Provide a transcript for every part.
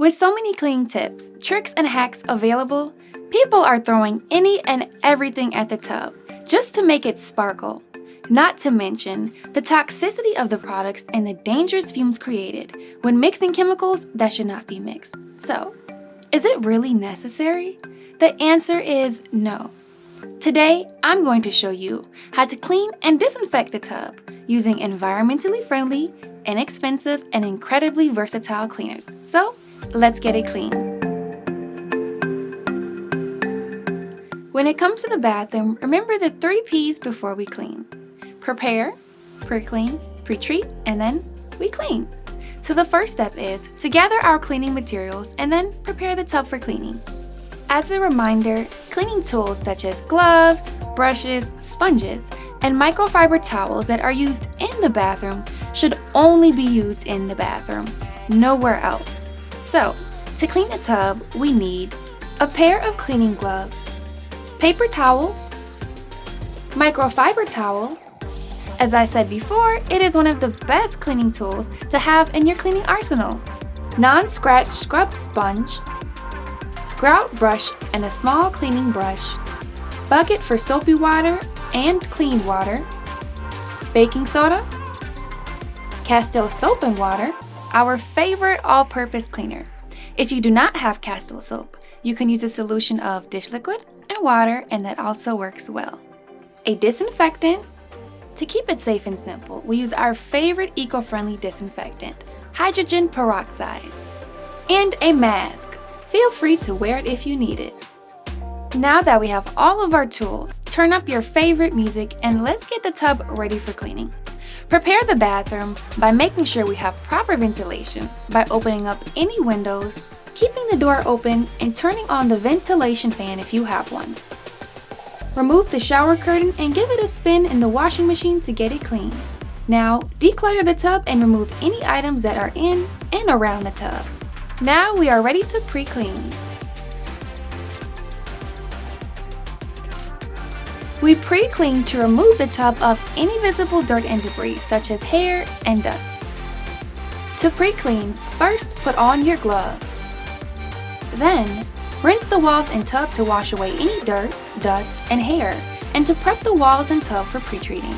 With so many cleaning tips, tricks, and hacks available, people are throwing any and everything at the tub just to make it sparkle. Not to mention the toxicity of the products and the dangerous fumes created when mixing chemicals that should not be mixed. So, is it really necessary? The answer is no. Today, I'm going to show you how to clean and disinfect the tub using environmentally friendly, inexpensive, and incredibly versatile cleaners. So, let's get it clean. When it comes to the bathroom, remember the 3 P's before we clean. Prepare, pre-clean, pre-treat, and then we clean. So the first step is to gather our cleaning materials and then prepare the tub for cleaning. As a reminder, cleaning tools such as gloves, brushes, sponges, and microfiber towels that are used in the bathroom should only be used in the bathroom, nowhere else. So, to clean the tub, we need a pair of cleaning gloves, paper towels, microfiber towels. As I said before, it is one of the best cleaning tools to have in your cleaning arsenal. Non-scratch scrub sponge, grout brush and a small cleaning brush, bucket for soapy water and clean water, baking soda, Castile soap and water, our favorite all-purpose cleaner. If you do not have Castile soap, you can use a solution of dish liquid and water, and that also works well. A disinfectant. To keep it safe and simple, we use our favorite eco-friendly disinfectant, hydrogen peroxide. And a mask. Feel free to wear it if you need it. Now that we have all of our tools, turn up your favorite music and let's get the tub ready for cleaning. Prepare the bathroom by making sure we have proper ventilation by opening up any windows, keeping the door open, and turning on the ventilation fan if you have one. Remove the shower curtain and give it a spin in the washing machine to get it clean. Now, declutter the tub and remove any items that are in and around the tub. Now we are ready to pre-clean. We pre-clean to remove the tub of any visible dirt and debris such as hair and dust. To pre-clean, first put on your gloves. Then, rinse the walls and tub to wash away any dirt, dust, and hair, and to prep the walls and tub for pre-treating.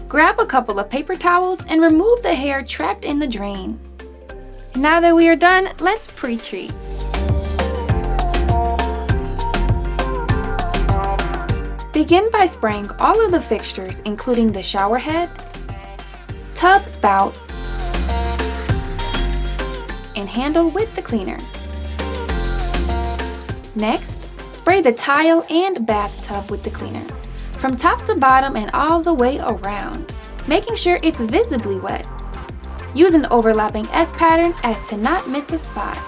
Grab a couple of paper towels and remove the hair trapped in the drain. Now that we are done, let's pre-treat. Begin by spraying all of the fixtures, including the shower head, tub spout, and handle with the cleaner. Next, spray the tile and bathtub with the cleaner, from top to bottom and all the way around, making sure it's visibly wet. Use an overlapping S pattern as to not miss a spot.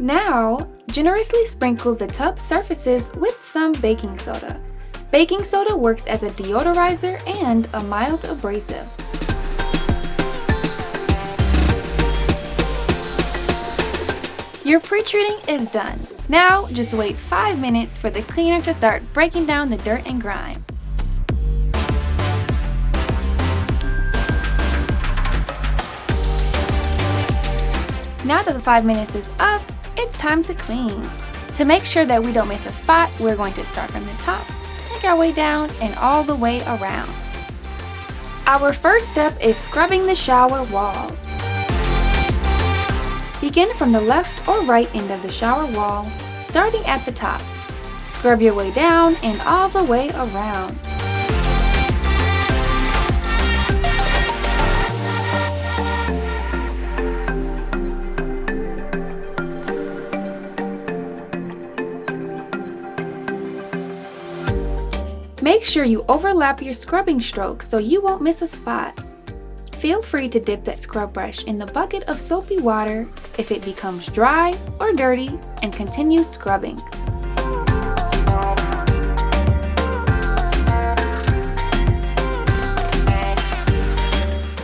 Now, generously sprinkle the tub surfaces with some baking soda. Baking soda works as a deodorizer and a mild abrasive. Your pre-treating is done. Now, just wait 5 minutes for the cleaner to start breaking down the dirt and grime. Now that the 5 minutes is up, it's time to clean. To make sure that we don't miss a spot, we're going to start from the top, take our way down, and all the way around. Our first step is scrubbing the shower walls. Begin from the left or right end of the shower wall, starting at the top. Scrub your way down and all the way around. Make sure you overlap your scrubbing strokes so you won't miss a spot. Feel free to dip that scrub brush in the bucket of soapy water if it becomes dry or dirty and continue scrubbing.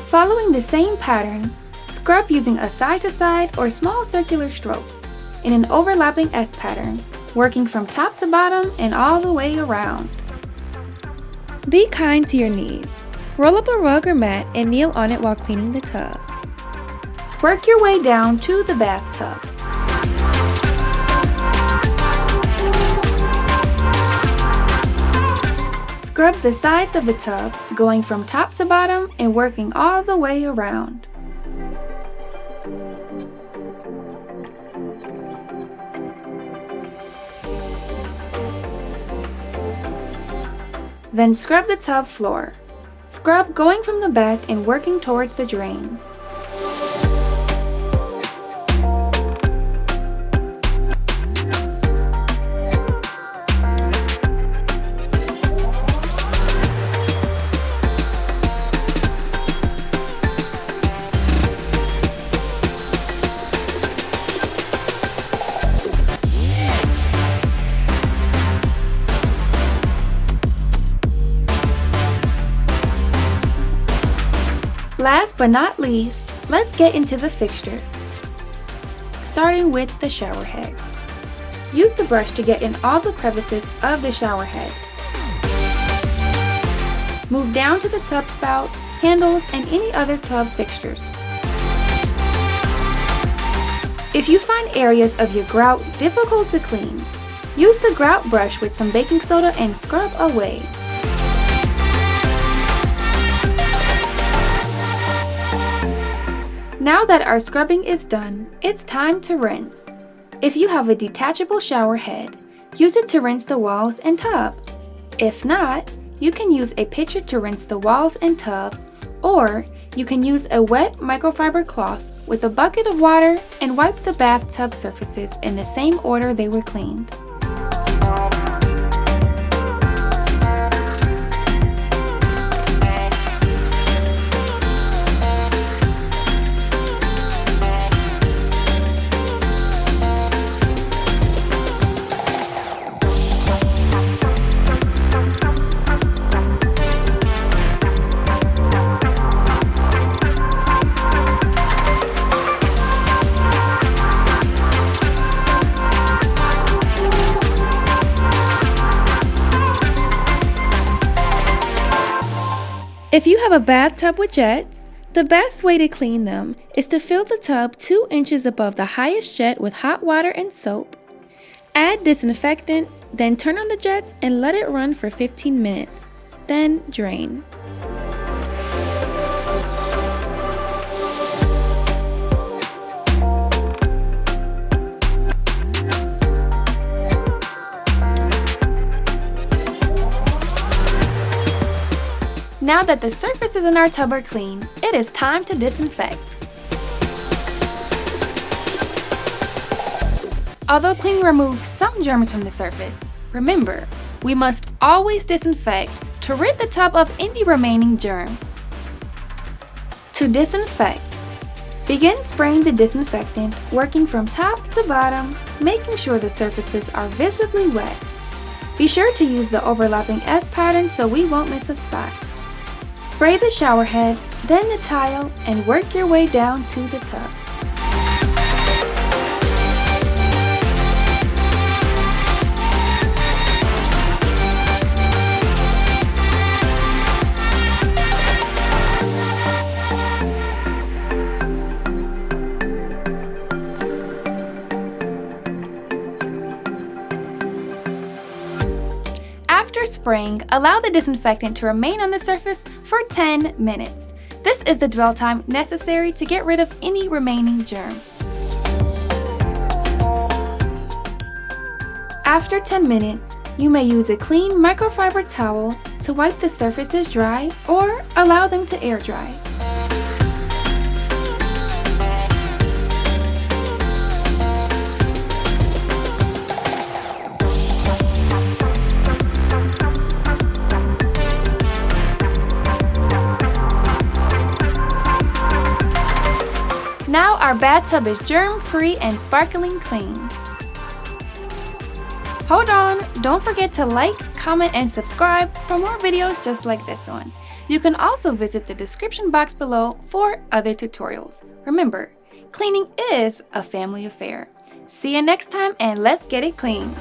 Following the same pattern, scrub using a side-to-side or small circular strokes in an overlapping S pattern, working from top to bottom and all the way around. Be kind to your knees. Roll up a rug or mat and kneel on it while cleaning the tub. Work your way down to the bathtub. Scrub the sides of the tub, going from top to bottom and working all the way around. Then scrub the tub floor. Scrub going from the back and working towards the drain. Last but not least, let's get into the fixtures. Starting with the shower head. Use the brush to get in all the crevices of the shower head. Move down to the tub spout, handles, and any other tub fixtures. If you find areas of your grout difficult to clean, use the grout brush with some baking soda and scrub away. Now that our scrubbing is done, it's time to rinse. If you have a detachable shower head, use it to rinse the walls and tub. If not, you can use a pitcher to rinse the walls and tub, or you can use a wet microfiber cloth with a bucket of water and wipe the bathtub surfaces in the same order they were cleaned. If you have a bathtub with jets, the best way to clean them is to fill the tub 2 inches above the highest jet with hot water and soap. Add disinfectant, then turn on the jets and let it run for 15 minutes. Then drain. Now that the surfaces in our tub are clean, it is time to disinfect. Although cleaning removes some germs from the surface, remember, we must always disinfect to rid the tub of any remaining germs. To disinfect, begin spraying the disinfectant, working from top to bottom, making sure the surfaces are visibly wet. Be sure to use the overlapping S pattern so we won't miss a spot. Spray the shower head, then the tile, and work your way down to the tub. After spraying, allow the disinfectant to remain on the surface for 10 minutes. This is the dwell time necessary to get rid of any remaining germs. After 10 minutes, you may use a clean microfiber towel to wipe the surfaces dry or allow them to air dry. our bathtub is germ-free and sparkling clean. Hold on, don't forget to like, comment, and subscribe for more videos just like this one. You can also visit the description box below for other tutorials. Remember, cleaning is a family affair. See you next time and let's get it clean.